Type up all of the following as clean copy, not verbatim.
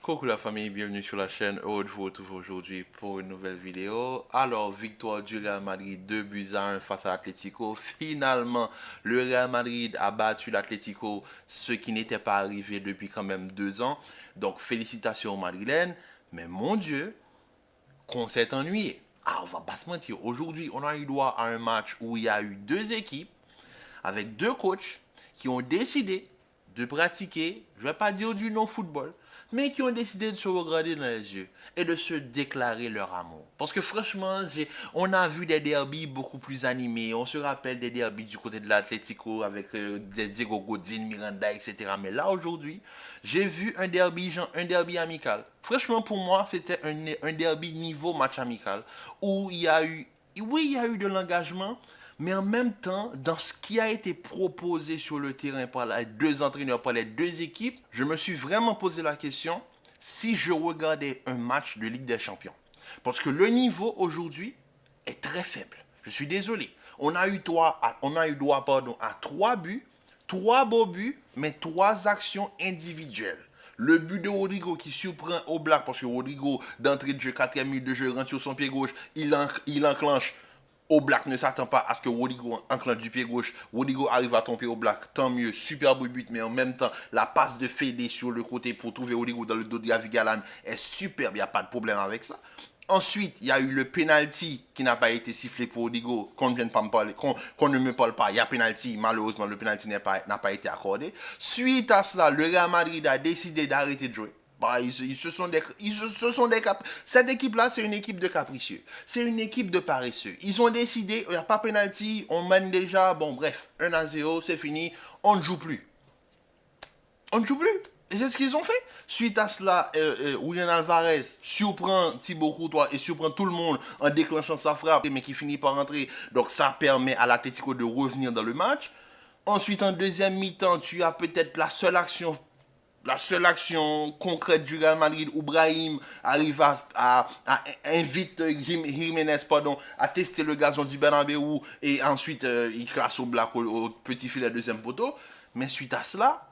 Coucou la famille, bienvenue sur la chaîne. Heureux de vous retrouver aujourd'hui pour une nouvelle vidéo. Alors, victoire du Real Madrid 2 buts à 1 face à l'Atlético. Finalement, le Real Madrid a battu l'Atlético, ce qui n'était pas arrivé depuis quand même 2 ans. Donc, félicitations aux Madrilènes. Mais mon Dieu, qu'on s'est ennuyé. Ah, on va pas se mentir. Aujourd'hui, on a eu droit à un match où il y a eu deux équipes avec deux coachs qui ont décidé de pratiquer, je ne vais pas dire du non-football, mais qui ont décidé de se regarder dans les yeux et de se déclarer leur amour. Parce que franchement, on a vu des derbies beaucoup plus animés. On se rappelle des derbies du côté de l'Atlético avec des Diego Godin, Miranda, etc. Mais là, aujourd'hui, j'ai vu un derby amical. Franchement, pour moi, c'était un derby niveau match amical où il y a eu, oui, il y a eu de l'engagement, mais en même temps, dans ce qui a été proposé sur le terrain par les deux entraîneurs, par les deux équipes, je me suis vraiment posé la question si je regardais un match de Ligue des Champions. Parce que le niveau aujourd'hui est très faible. Je suis désolé. On a eu droit à 3 buts, 3 beaux buts, mais 3 actions individuelles. Le but de Rodrigo qui surprend au Black parce que Rodrigo, d'entrée de jeu, 4e minute de jeu, rentre sur son pied gauche, il enclenche. Black ne s'attend pas à ce que Rodrigo enclenche du pied gauche. Rodrigo arrive à tomber Black, tant mieux, superbe but, mais en même temps, la passe de Fede sur le côté pour trouver Rodrigo dans le dos de Gavi Galan est superbe, il n'y a pas de problème avec ça. Ensuite, il y a eu le penalty qui n'a pas été sifflé pour Rodrigo, qu'on ne, qu'on ne me parle pas. Il y a penalty, malheureusement, le penalty n'a pas été accordé. Suite à cela, le Real Madrid a décidé d'arrêter de jouer. Bah, cette équipe-là, c'est une équipe de capricieux. C'est une équipe de paresseux. Ils ont décidé, il n'y a pas penalty, on mène déjà, bon bref, 1-0, c'est fini, on ne joue plus. On ne joue plus. Et c'est ce qu'ils ont fait. Suite à cela, Julian Alvarez surprend Thibaut Courtois et surprend tout le monde en déclenchant sa frappe, mais qui finit par rentrer. Donc ça permet à l'Atlético de revenir dans le match. Ensuite, en deuxième mi-temps, tu as peut-être la seule action concrète du Real Madrid où Brahim arrive à invite Jiménez à tester le gazon du Bernabéu et ensuite il classe au black au petit filet deuxième poteau. Mais suite à cela,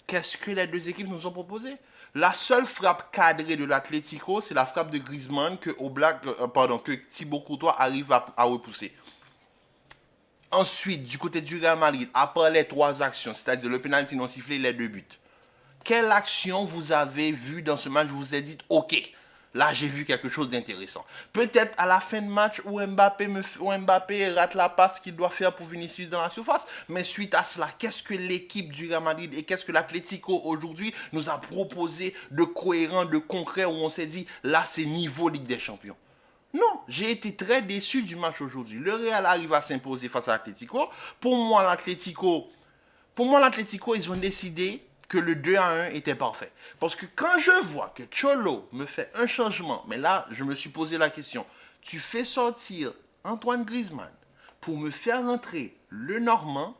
qu'est-ce que les deux équipes nous ont proposé? La seule frappe cadrée de l'Atlético, c'est la frappe de Griezmann que Thibaut Courtois arrive à repousser. Ensuite, du côté du Real Madrid, après les 3 actions, c'est-à-dire le penalty non sifflé, les 2 buts, quelle action vous avez vue dans ce match vous vous êtes dit, ok, là j'ai vu quelque chose d'intéressant. Peut-être à la fin de match où Mbappé rate la passe qu'il doit faire pour Vinicius dans la surface, mais suite à cela, qu'est-ce que l'équipe du Real Madrid et qu'est-ce que l'Atlético aujourd'hui nous a proposé de cohérent, de concret, où on s'est dit, là c'est niveau Ligue des Champions. Non, j'ai été très déçu du match aujourd'hui. Le Real arrive à s'imposer face à l'Atlético. Pour moi, l'Atlético, ils ont décidé que le 2-1 était parfait. Parce que quand je vois que Cholo me fait un changement, mais là, je me suis posé la question, tu fais sortir Antoine Griezmann pour me faire rentrer le Normand,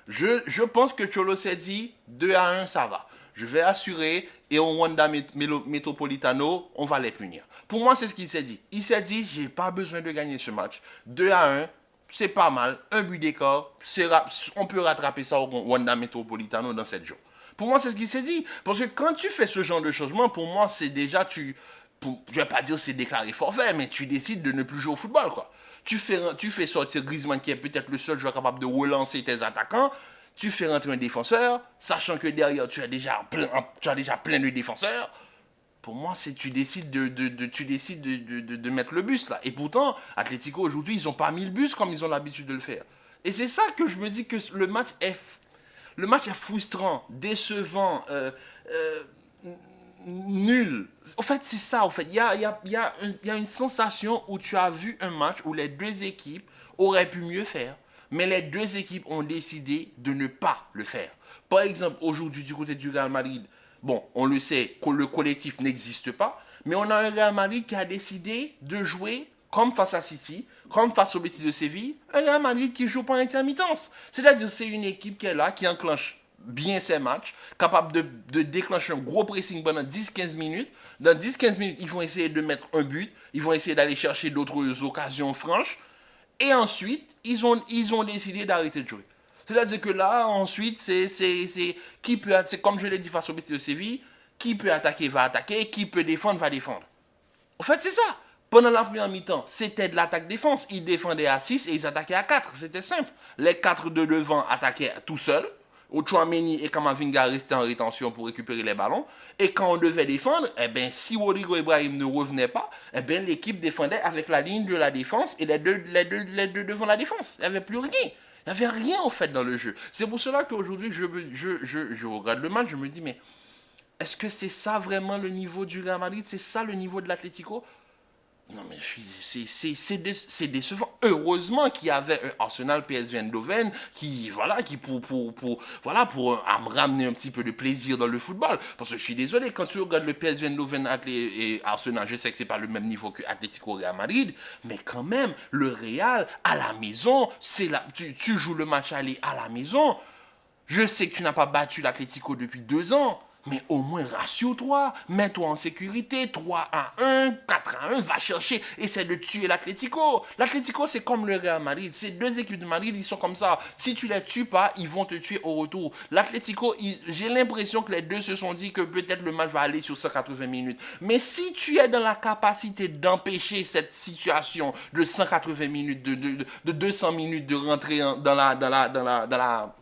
je pense que Cholo s'est dit 2-1, ça va. Je vais assurer et au Wanda Metropolitano, on va les punir. Pour moi, c'est ce qu'il s'est dit. Il s'est dit, j'ai pas besoin de gagner ce match. 2-1, c'est pas mal. Un but d'écart, on peut rattraper ça au Wanda Metropolitano dans 7 jours. Pour moi, c'est ce qu'il s'est dit. Parce que quand tu fais ce genre de changement, pour moi, c'est déjà, je vais pas dire c'est déclaré forfait, mais tu décides de ne plus jouer au football, quoi. Tu fais sortir Griezmann, qui est peut-être le seul joueur capable de relancer tes attaquants. Tu fais rentrer un défenseur, sachant que derrière, tu as déjà plein de défenseurs. Pour moi, c'est tu décides de mettre le bus là. Et pourtant, Atlético aujourd'hui, ils n'ont pas mis le bus comme ils ont l'habitude de le faire. Et c'est ça que je me dis que le match est frustrant, décevant, nul. En fait, c'est ça. En fait, il y a une sensation où tu as vu un match où les deux équipes auraient pu mieux faire, mais les deux équipes ont décidé de ne pas le faire. Par exemple, aujourd'hui, du côté du Real Madrid, bon, on le sait, que le collectif n'existe pas, mais on a un Real Madrid qui a décidé de jouer comme face à City, comme face au Betis de Séville, un Real Madrid qui joue par intermittence. C'est-à-dire c'est une équipe qui est là, qui enclenche bien ses matchs, capable de déclencher un gros pressing pendant 10-15 minutes. Dans 10-15 minutes, ils vont essayer de mettre un but, ils vont essayer d'aller chercher d'autres occasions franches, et ensuite, ils ont décidé d'arrêter de jouer. C'est-à-dire que là, ensuite, c'est comme je l'ai dit face au Betis de Séville, Qui peut attaquer va attaquer, qui peut défendre va défendre. En fait, c'est ça. Pendant la première mi-temps, c'était de l'attaque-défense. Ils défendaient à 6 et ils attaquaient à 4. C'était simple. Les 4 de devant attaquaient tout seuls. Chouameni et Kamavinga restaient en rétention pour récupérer les ballons. Et quand on devait défendre, eh ben, si Rodrigo Ibrahim ne revenait pas, eh ben, l'équipe défendait avec la ligne de la défense et les deux devant la défense. Il n'y avait plus rien. Il n'y avait rien en fait dans le jeu. C'est pour cela qu'aujourd'hui, je regarde le match, je me dis, mais est-ce que c'est ça vraiment le niveau du Real Madrid? C'est ça le niveau de l'Atlético? Non, mais c'est décevant. Heureusement qu'il y avait un Arsenal PSV Eindhoven qui, voilà, qui pour me ramener un petit peu de plaisir dans le football. Parce que je suis désolé, quand tu regardes le PSV Eindhoven et Arsenal, je sais que c'est pas le même niveau que Atlético Real Madrid, mais quand même, le Real, à la maison, tu joues le match aller à la maison. Je sais que tu n'as pas battu l'Atlético depuis 2 ans. Mais au moins rassure-toi, mets-toi en sécurité, 3-1, 4-1, va chercher, essaie de tuer l'Atlético. L'Atlético, c'est comme le Real Madrid. Ces deux équipes de Madrid, ils sont comme ça. Si tu les tues pas, ils vont te tuer au retour. L'Atlético, j'ai l'impression que les deux se sont dit que peut-être le match va aller sur 180 minutes. Mais si tu es dans la capacité d'empêcher cette situation de 180 minutes, de 200 minutes de rentrer dans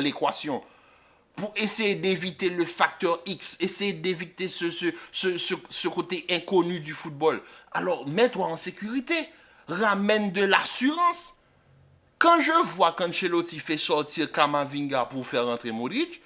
l'équation, pour essayer d'éviter le facteur X, essayer d'éviter ce côté inconnu du football. Alors, mets-toi en sécurité, ramène de l'assurance. Quand je vois qu'Ancelotti fait sortir Kamavinga pour faire rentrer Modric,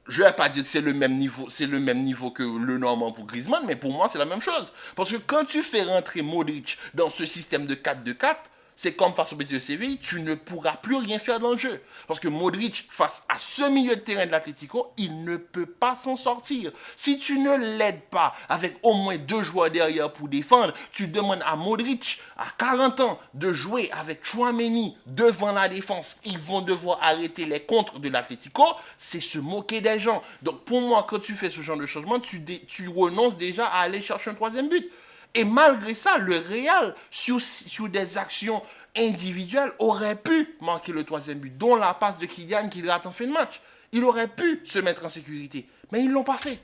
je ne vais pas dire que c'est le même niveau que le Normand pour Griezmann, mais pour moi, c'est la même chose. Parce que quand tu fais rentrer Modric dans ce système de 4-2-4, c'est comme face au Betis de Séville, tu ne pourras plus rien faire dans le jeu. Parce que Modric, face à ce milieu de terrain de l'Atlético, il ne peut pas s'en sortir. Si tu ne l'aides pas avec au moins 2 joueurs derrière pour défendre, tu demandes à Modric, à 40 ans, de jouer avec Chouameni devant la défense. Ils vont devoir arrêter les contres de l'Atlético. C'est se moquer des gens. Donc pour moi, quand tu fais ce genre de changement, tu renonces déjà à aller chercher un 3e but. Et malgré ça, le Real, sur des actions individuelles, aurait pu marquer le 3e but, dont la passe de Kylian qui rate en fin de match. Il aurait pu se mettre en sécurité, mais ils ne l'ont pas fait.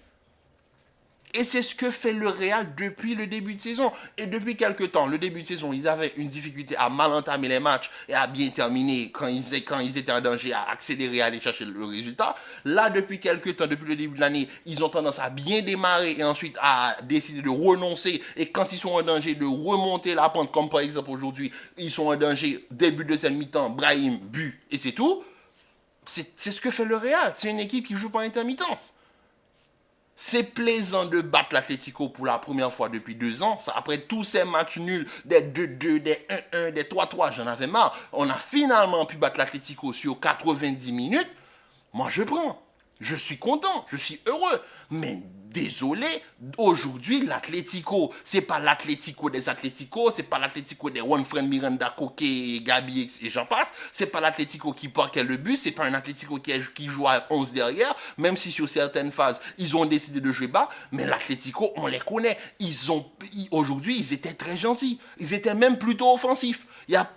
Et c'est ce que fait le Real depuis le début de saison. Et depuis quelques temps, le début de saison, ils avaient une difficulté à mal entamer les matchs et à bien terminer quand ils étaient en danger, à accélérer, à aller chercher le résultat. Là, depuis quelques temps, depuis le début de l'année, ils ont tendance à bien démarrer et ensuite à décider de renoncer. Et quand ils sont en danger, de remonter la pente, comme par exemple aujourd'hui, ils sont en danger, début de deuxième mi-temps, Brahim, but, et c'est tout. C'est ce que fait le Real. C'est une équipe qui joue par intermittence. C'est plaisant de battre l'Atlético pour la première fois depuis 2 ans. Ça, après tous ces matchs nuls, des 2-2, des 1-1, des 3-3, j'en avais marre. On a finalement pu battre l'Atlético sur 90 minutes. Moi, je prends. Je suis content, je suis heureux. Mais désolé, aujourd'hui, l'Atlético, c'est pas l'Atlético des Atléticos, c'est pas l'Atlético des Juanfran Miranda, Coquet, Gabi et j'en passe. C'est pas l'Atlético qui parquait le but, c'est pas un Atlético qui joue à 11 derrière, même si sur certaines phases, ils ont décidé de jouer bas. Mais l'Atlético, on les connaît. Aujourd'hui, ils étaient très gentils. Ils étaient même plutôt offensifs. Il y a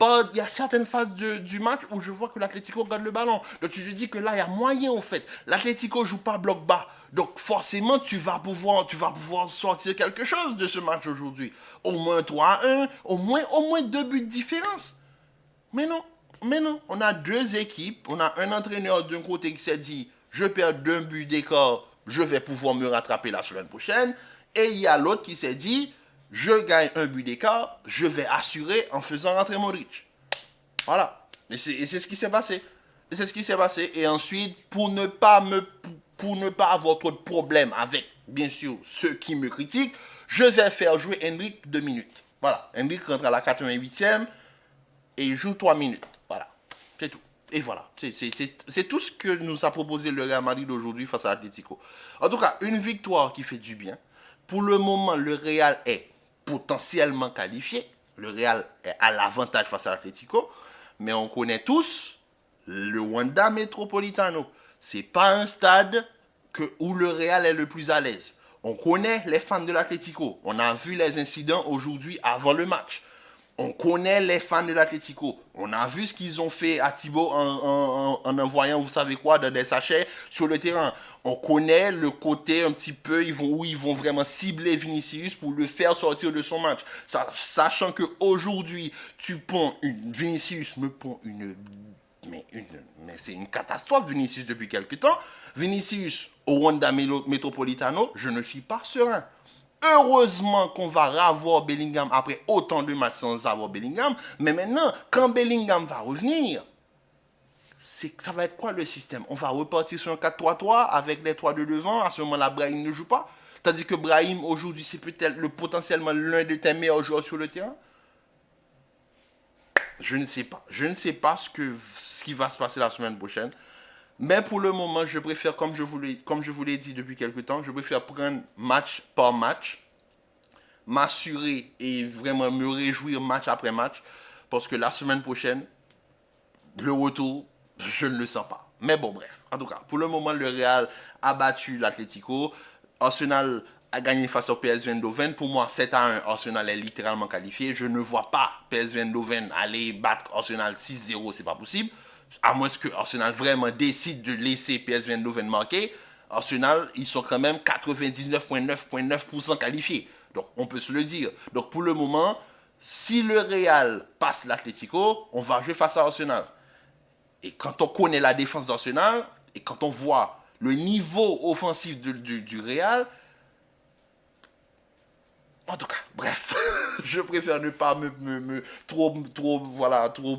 certaines phases du match où je vois que l'Atlético garde le ballon. Donc tu te dis que là, il y a moyen en fait. L'Atlético joue pas bloc bas. Donc forcément, tu vas pouvoir sortir quelque chose de ce match aujourd'hui. Au moins 3-1, au moins 2 buts de différence. Mais non. On a 2 équipes. On a un entraîneur d'un côté qui s'est dit, je perds 2 buts d'écart, je vais pouvoir me rattraper la semaine prochaine. Et il y a l'autre qui s'est dit, je gagne 1 but d'écart, je vais assurer en faisant rentrer Modric. Voilà. Et c'est ce qui s'est passé. Et ensuite, pour ne pas avoir trop de problèmes avec, bien sûr, ceux qui me critiquent, je vais faire jouer Endrick 2 minutes. Voilà. Endrick rentre à la 88e et il joue 3 minutes. Voilà. C'est tout. Et voilà. C'est tout ce que nous a proposé le Real Madrid aujourd'hui face à l'Atlético. En tout cas, une victoire qui fait du bien. Pour le moment, le Real est potentiellement qualifié. Le Real est à l'avantage face à l'Atlético. Mais on connaît tous le Wanda Metropolitano. C'est pas un stade où le Real est le plus à l'aise. On connaît les fans de l'Atlético. On a vu les incidents aujourd'hui avant le match. On connaît les fans de l'Atlético. On a vu ce qu'ils ont fait à Thibaut en envoyant, vous savez quoi, dans des sachets sur le terrain. On connaît le côté un petit peu où ils vont vraiment cibler Vinicius pour le faire sortir de son match. Sachant qu'aujourd'hui, Vinicius me pond mais c'est une catastrophe, Vinicius, depuis quelques temps. Vinicius, au Wanda Metropolitano, je ne suis pas serein. Heureusement qu'on va revoir Bellingham après autant de matchs sans avoir Bellingham. Mais maintenant, quand Bellingham va revenir, ça va être quoi le système? On va repartir sur un 4-3-3 avec les trois de devant. À ce moment-là, Brahim ne joue pas. Tandis que Brahim, aujourd'hui, c'est peut-être potentiellement l'un de tes meilleurs joueurs sur le terrain. Je ne sais pas. Je ne sais pas ce qui va se passer la semaine prochaine. Mais pour le moment, je préfère, comme je vous l'ai dit depuis quelques temps, je préfère prendre match par match, m'assurer et vraiment me réjouir match après match, parce que la semaine prochaine, le retour, je ne le sens pas. Mais bon, bref. En tout cas, pour le moment, le Real a battu l'Atlético. Arsenal a gagné face au PSV Eindhoven. Pour moi, 7-1, Arsenal est littéralement qualifié. Je ne vois pas PSV Eindhoven aller battre Arsenal 6-0, c'est pas possible. À moins que Arsenal vraiment décide de laisser PSV Eindhoven marquer. Arsenal, ils sont quand même 99,9% qualifiés. Donc, on peut se le dire. Donc, pour le moment, si le Real passe l'Atlético, on va jouer face à Arsenal. Et quand on connaît la défense d'Arsenal, et quand on voit le niveau offensif du Real, en tout cas, bref, je préfère ne pas trop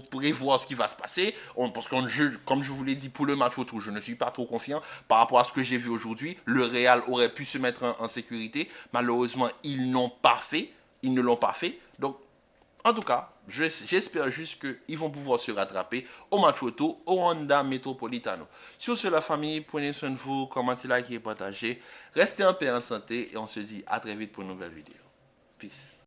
prévoir ce qui va se passer. Parce que, comme je vous l'ai dit, pour le match retour, je ne suis pas trop confiant par rapport à ce que j'ai vu aujourd'hui. Le Real aurait pu se mettre en sécurité. Malheureusement, ils n'ont pas fait. Ils ne l'ont pas fait. Donc, en tout cas, j'espère juste qu'ils vont pouvoir se rattraper au match retour au Honda Metropolitano. Sur ce, la famille, prenez soin de vous, commentez, likez et partagez. Restez en paix et en santé et on se dit à très vite pour une nouvelle vidéo. Peace.